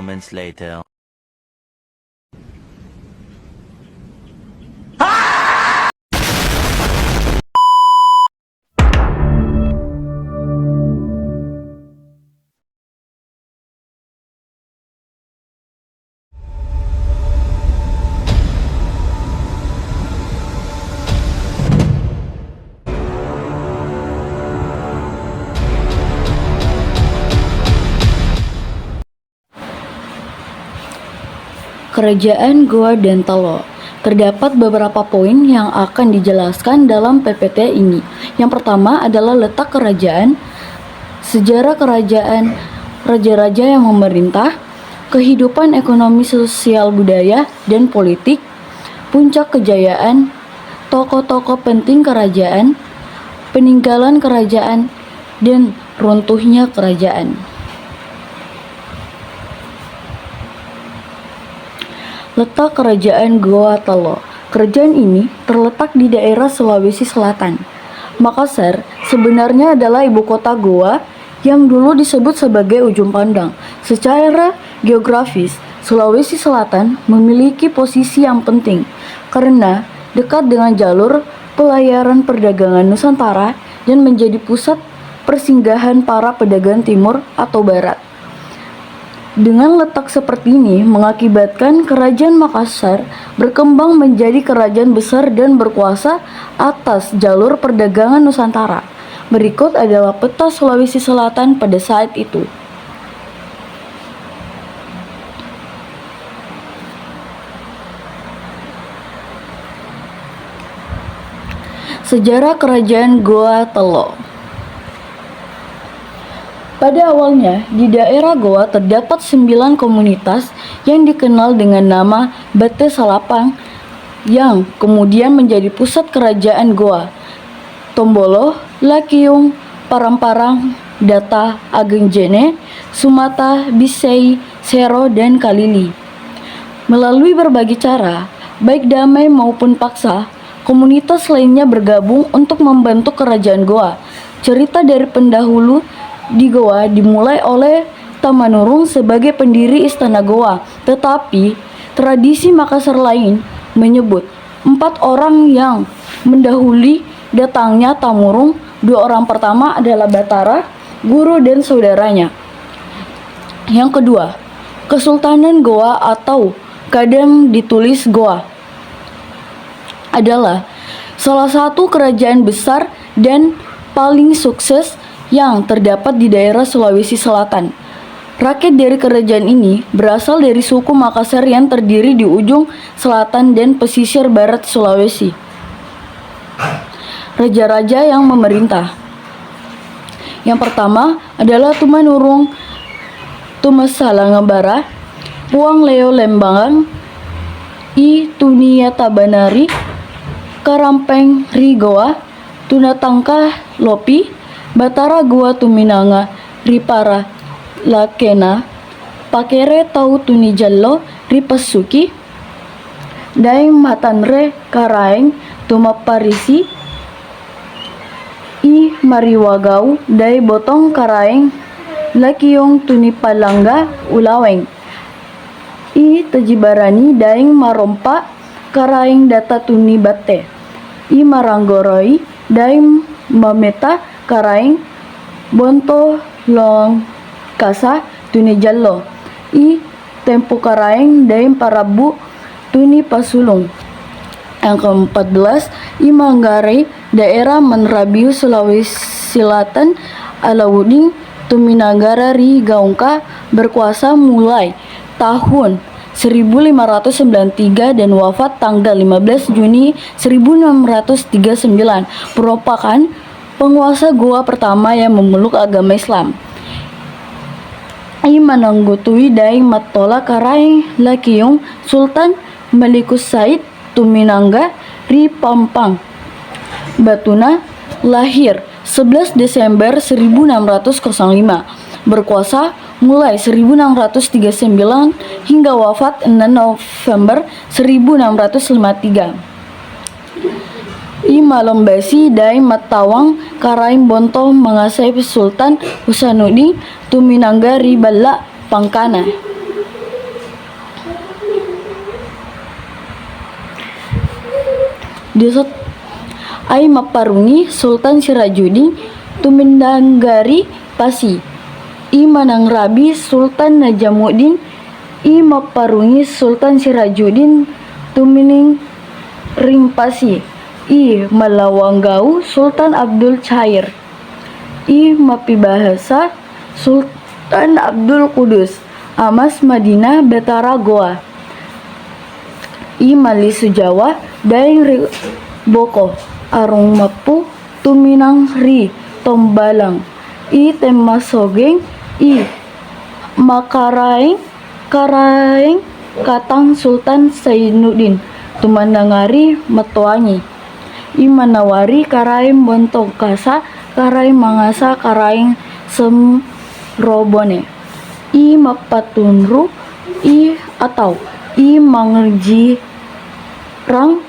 moments later. Kerajaan Goa dan Talo. Terdapat beberapa poin yang akan dijelaskan dalam PPT ini. Yang pertama adalah letak kerajaan, sejarah kerajaan, raja-raja yang memerintah, kehidupan ekonomi, sosial, budaya, dan politik, puncak kejayaan, tokoh-tokoh penting kerajaan, peninggalan kerajaan, dan runtuhnya kerajaan. Letak kerajaan Goa Talo. Kerajaan ini terletak di daerah Sulawesi Selatan. Makassar sebenarnya adalah ibu kota Goa yang dulu disebut sebagai ujung pandang. Secara geografis, Sulawesi Selatan memiliki posisi yang penting karena dekat dengan jalur pelayaran perdagangan Nusantara dan menjadi pusat persinggahan para pedagang timur atau barat. Dengan letak seperti ini mengakibatkan Kerajaan Makassar berkembang menjadi kerajaan besar dan berkuasa atas jalur perdagangan Nusantara. Berikut adalah peta Sulawesi Selatan pada saat itu. Sejarah Kerajaan Goa Talo. Pada awalnya, di daerah Goa terdapat 9 komunitas yang dikenal dengan nama Bate Salapang yang kemudian menjadi pusat kerajaan Goa. Tombolo, Lakiung, Parang-Parang, Data, Agenjene, Sumata, Bisei, Sero, dan Kalili. Melalui berbagai cara, baik damai maupun paksa, komunitas lainnya bergabung untuk membantu kerajaan Goa. Cerita dari pendahulu di Goa dimulai oleh Tamanurung sebagai pendiri istana Goa, tetapi tradisi Makassar lain menyebut 4 orang yang mendahului datangnya Tamurung. 2 orang pertama adalah Batara, guru dan saudaranya. Yang kedua, Kesultanan Goa atau kadang ditulis Goa adalah salah satu kerajaan besar dan paling sukses yang terdapat di daerah Sulawesi Selatan. Rakyat dari kerajaan ini berasal dari suku Makassar yang terdiri di ujung selatan dan pesisir barat Sulawesi. Raja-raja yang memerintah. Yang pertama adalah Tumanurung Tumasalangabara, Puang Leo Lembangan, I Tunia Tabanari, Karampeng Rigoa, Tunatangka Lopi, Batara Goa Tuminanga, Ripara Lakena, Pakere Tau Tunijallo, Ripasuki, Daeng Matanre Karaeng, Tumaparisi, I Mariwagau, Dai Botong Karaeng, Lakiong Tunipalangga, Ulaweng, I Tajibarani, Daeng Marompa, Karaeng Data Tunibate, I Maranggoroi, Daeng Mameta, Karaeng, Bonto Long Kasa, Tunijallo, I Tempo Karaeng, Daeng Parabu, Tuni Pasulung. Yang ke-14, I Manggarai, daerah Menrabiu, Sulawesi Selatan, Alauddin Tuminagara Ri Gaungka berkuasa mulai tahun 1593 dan wafat tanggal 15 Juni 1639, merupakan penguasa Goa pertama yang memeluk agama Islam. I Mananggutui Daeng Matola Karaeng Lakiung, Sultan Malikus Said Tuminangga Ri Pampang. Batuna lahir 11 Desember 1605, berkuasa mulai 1639 hingga wafat 6 November 1653. I Malembasi Daeng Matawang Karaeng Bonto mengasai Sultan Husanuddin Tuminangga Ri Balla Pangkana. Desot ai maparungi Sultan Sirajuddin tumindanggari Pasi. I manangrabi Sultan Najamuddin i maparungi Sultan Sirajuddin tumining ring Pasi. I malawanggau Sultan Abdul Cair. I mapibahasa Sultan Abdul Kudus amas Madinah Betara Goa. I malisu Jawa daeng ri boko arung mapu tuminang ri tombalang. I temasogeng i makaraeng karaeng katang Sultan Zainuddin tumandangari matoangi. I manawari karaeng bontong kasa karaeng mangasa karaeng semrobone. I mapatunru i atau i mangerji rang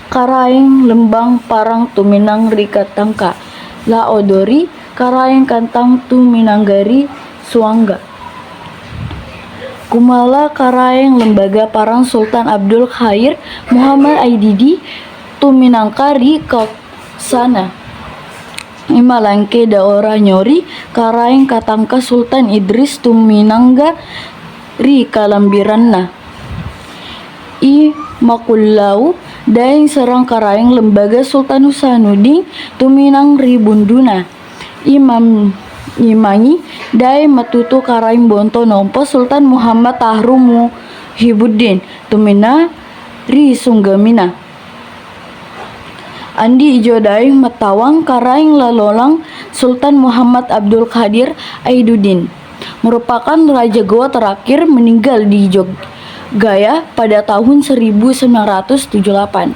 karaeng lembang parang tuminang rika tangka la odori karaeng kantang tuminanggari suangga. Kumala karaeng lembaga parang Sultan Abdul Khair Muhammad Aididi tuminangkari sana. Imalangke daora nyori karaeng katangka Sultan Idris tuminangga ri kalambiranna. I makullau daeng serang karaeng lembaga Sultan Husanuddin tuminang ri bunduna. Imangi daeng matutu karaeng bonto nompo Sultan Muhammad Tahru Muhibuddin tumina ri sunggamina. Andi ijo daeng matawang karaeng lalolang Sultan Muhammad Abdul Qadir Aiduddin merupakan raja Goa terakhir meninggal di Jogaya pada tahun 1978.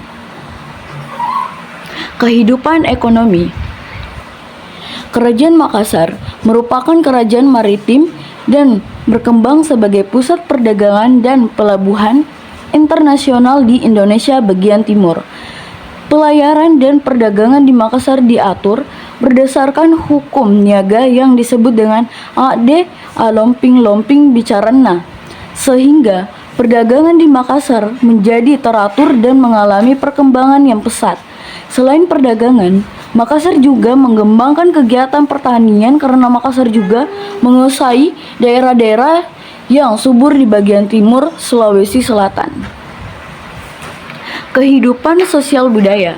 Kehidupan ekonomi. Kerajaan Makassar merupakan kerajaan maritim dan berkembang sebagai pusat perdagangan dan pelabuhan internasional di Indonesia bagian timur. Pelayaran dan perdagangan di Makassar diatur berdasarkan hukum niaga yang disebut dengan Ade Alomping-Lomping Bicarana, sehingga perdagangan di Makassar menjadi teratur dan mengalami perkembangan yang pesat. Selain perdagangan, Makassar juga mengembangkan kegiatan pertanian karena Makassar juga menguasai daerah-daerah yang subur di bagian timur Sulawesi Selatan. Kehidupan sosial budaya.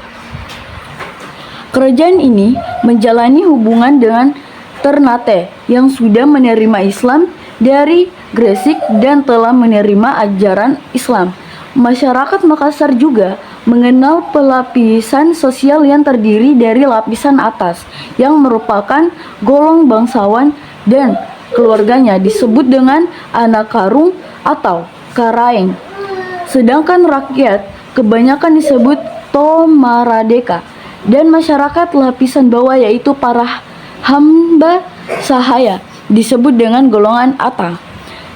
Kerajaan ini menjalani hubungan dengan Ternate yang sudah menerima Islam dari Gresik dan telah menerima ajaran Islam. Masyarakat Makassar juga mengenal pelapisan sosial yang terdiri dari lapisan atas yang merupakan golong bangsawan dan keluarganya disebut dengan anak karung atau karaeng. Sedangkan rakyat kebanyakan disebut tomaradeka dan masyarakat lapisan bawah yaitu para hamba sahaya disebut dengan golongan ata.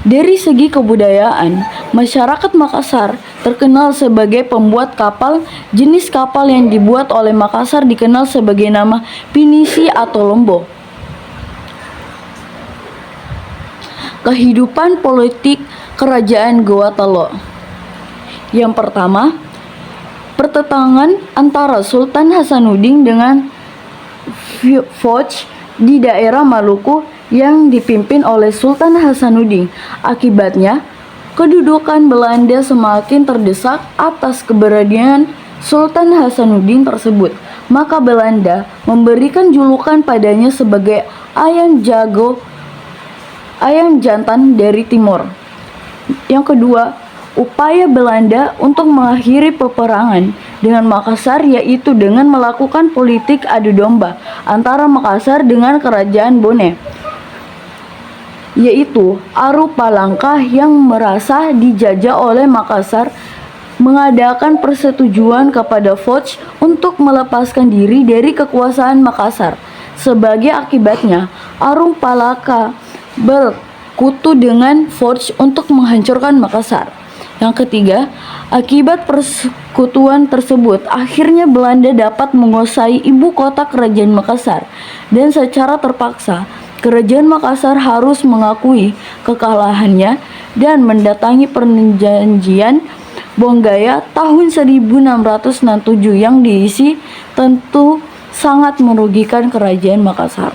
Dari segi kebudayaan, masyarakat Makassar terkenal sebagai pembuat kapal. Jenis kapal yang dibuat oleh Makassar dikenal sebagai nama pinisi atau lombo. Kehidupan politik Kerajaan Goa Telo. Yang pertama, pertentangan antara Sultan Hasanuddin dengan Foch di daerah Maluku yang dipimpin oleh Sultan Hasanuddin. Akibatnya, kedudukan Belanda semakin terdesak atas keberanian Sultan Hasanuddin tersebut. Maka Belanda memberikan julukan padanya sebagai ayam jantan dari timur. Yang kedua, upaya Belanda untuk mengakhiri peperangan dengan Makassar yaitu dengan melakukan politik adu domba antara Makassar dengan Kerajaan Bone, yaitu Aru Palangka yang merasa dijajah oleh Makassar mengadakan persetujuan kepada Foch untuk melepaskan diri dari kekuasaan Makassar. Sebagai akibatnya, Aru Palangka berkutu dengan Foch untuk menghancurkan Makassar. Yang ketiga, akibat persekutuan tersebut, akhirnya Belanda dapat menguasai ibu kota Kerajaan Makassar dan secara terpaksa Kerajaan Makassar harus mengakui kekalahannya dan mendatangi perjanjian Bonggaya tahun 1667 yang diisi tentu sangat merugikan kerajaan Makassar.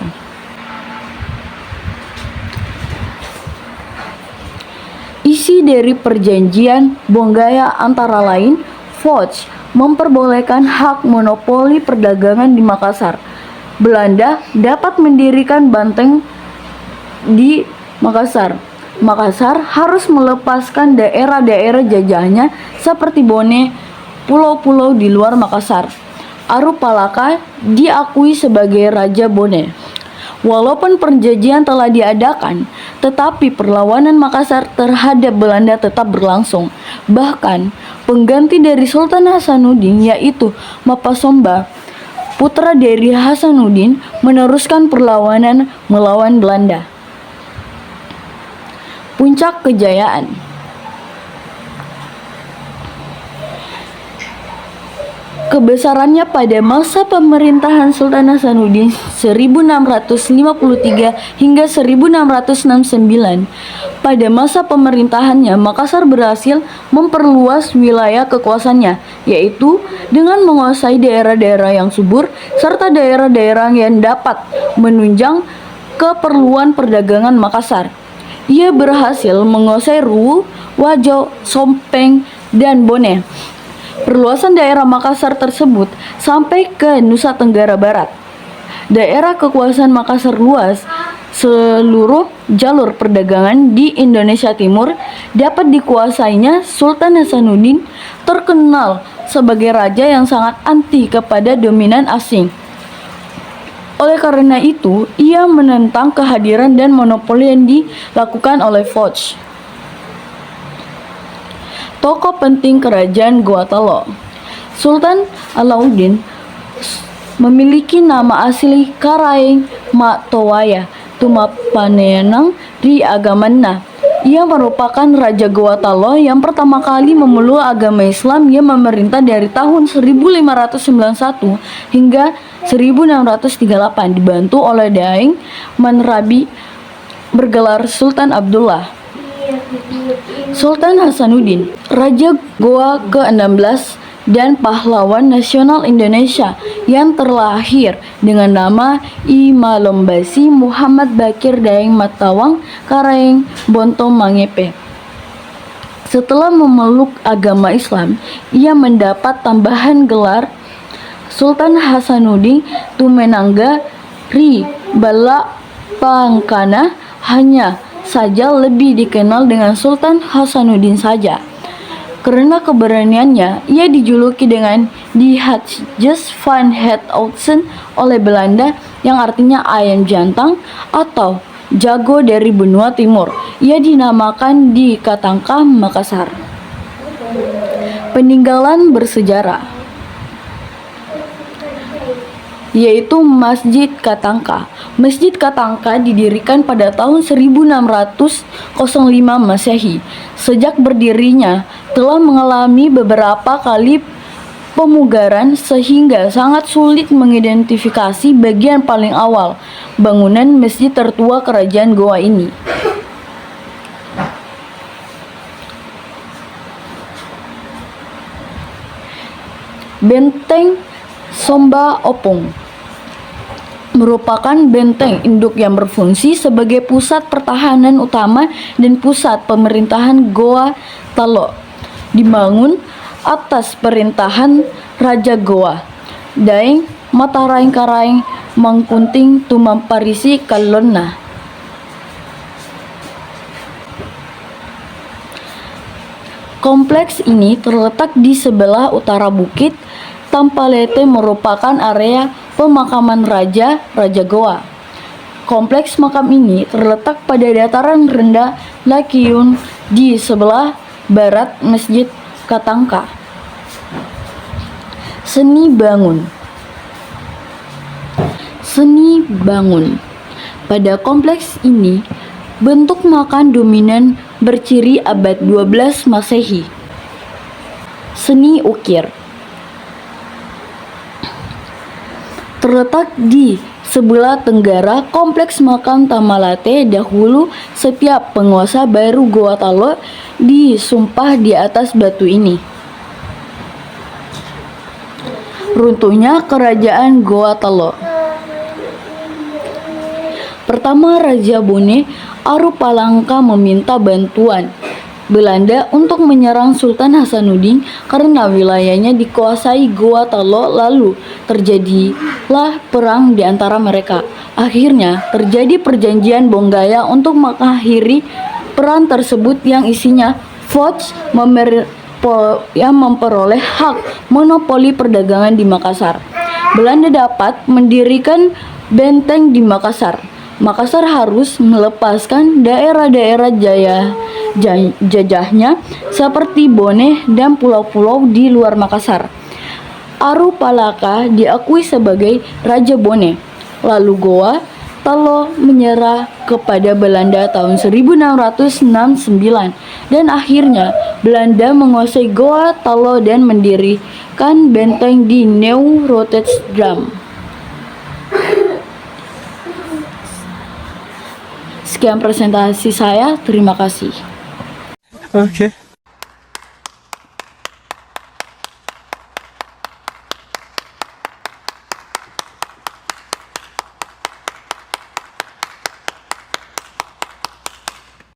Isi dari perjanjian Bonggaya antara lain, Foch memperbolehkan hak monopoli perdagangan di Makassar. Belanda dapat mendirikan banteng di Makassar. Makassar harus melepaskan daerah-daerah jajahnya seperti Bone, pulau-pulau di luar Makassar. Aru Palaka diakui sebagai Raja Bone. Walaupun perjanjian telah diadakan, tetapi perlawanan Makassar terhadap Belanda tetap berlangsung. Bahkan, pengganti dari Sultan Hasanuddin yaitu Mapasomba, putra dari Hasanuddin, meneruskan perlawanan melawan Belanda. Puncak kejayaan. Kebesarannya pada masa pemerintahan Sultan Hasanuddin 1653 hingga 1669. Pada masa pemerintahannya, Makassar berhasil memperluas wilayah kekuasaannya, yaitu dengan menguasai daerah-daerah yang subur serta daerah-daerah yang dapat menunjang keperluan perdagangan Makassar. Ia berhasil menguasai Ruwu, Wajo, Sompeng, dan Bone. Perluasan daerah Makassar tersebut sampai ke Nusa Tenggara Barat. Daerah kekuasaan Makassar luas. Seluruh jalur perdagangan di Indonesia Timur dapat dikuasainya. Sultan Hasanuddin terkenal sebagai raja yang sangat anti kepada dominan asing. Oleh karena itu, ia menentang kehadiran dan monopoli yang dilakukan oleh Foch. Tokoh penting kerajaan Goa Talo. Sultan Alauddin memiliki nama asli Karaeng Mak Towaya Tumapanenang Ri Agamanna. Ia merupakan Raja Goa Talo yang pertama kali memeluk agama Islam yang memerintah dari tahun 1591 hingga 1638, dibantu oleh Daeng Manrabi bergelar Sultan Abdullah. Sultan Hasanuddin, Raja Goa ke-16 dan pahlawan nasional Indonesia yang terlahir dengan nama I Malombasi Muhammad Bakir Daeng Matawang Karaeng Bonto Mangepe. Setelah memeluk agama Islam, ia mendapat tambahan gelar Sultan Hasanuddin Tumenangga Ri Bala Pangkana, hanya saja lebih dikenal dengan Sultan Hasanuddin saja. Karena keberaniannya, ia dijuluki dengan Die Hatjes van het Oudsen oleh Belanda, yang artinya ayam jantan atau jago dari benua timur. Ia dinamakan di Katangka, Makassar. Peninggalan bersejarah, yaitu Masjid Katangka. Masjid Katangka didirikan pada tahun 1605 Masehi. Sejak berdirinya telah mengalami beberapa kali pemugaran sehingga sangat sulit mengidentifikasi bagian paling awal bangunan masjid tertua kerajaan Goa ini. Benteng Somba Opong merupakan benteng induk yang berfungsi sebagai pusat pertahanan utama dan pusat pemerintahan Goa Talo. Dibangun atas perintahan Raja Goa Daeng Mataraeng Karaeng Mangkunting Tumamparisi Kalonna. Kompleks ini terletak di sebelah utara bukit. Tampalete merupakan area pemakaman Raja Goa. Kompleks makam ini terletak pada dataran rendah Lakiun di sebelah barat Masjid Katangka. Seni bangun. Pada kompleks ini, bentuk makan dominan berciri abad 12 Masehi. Seni ukir. Terletak di sebelah tenggara kompleks makam Tamalate. Dahulu setiap penguasa baru Goa Talo disumpah di atas batu ini. Runtuhnya Kerajaan Goa Talo. Pertama, Raja Bone Arupalangka meminta bantuan Belanda untuk menyerang Sultan Hasanuddin karena wilayahnya dikuasai Goa Talo, lalu terjadilah perang di antara mereka. Akhirnya terjadi perjanjian Bonggaya untuk mengakhiri perang tersebut yang isinya Foch yang memperoleh hak monopoli perdagangan di Makassar. Belanda dapat mendirikan benteng di Makassar. Makassar harus melepaskan daerah-daerah jajahnya seperti Bone dan pulau-pulau di luar Makassar. Arupalaka diakui sebagai Raja Bone. Lalu Goa Talo menyerah kepada Belanda tahun 1669 dan akhirnya Belanda menguasai Goa Talo dan mendirikan benteng di Nieuw Rotterdam. Sekian presentasi saya, terima kasih. Oke.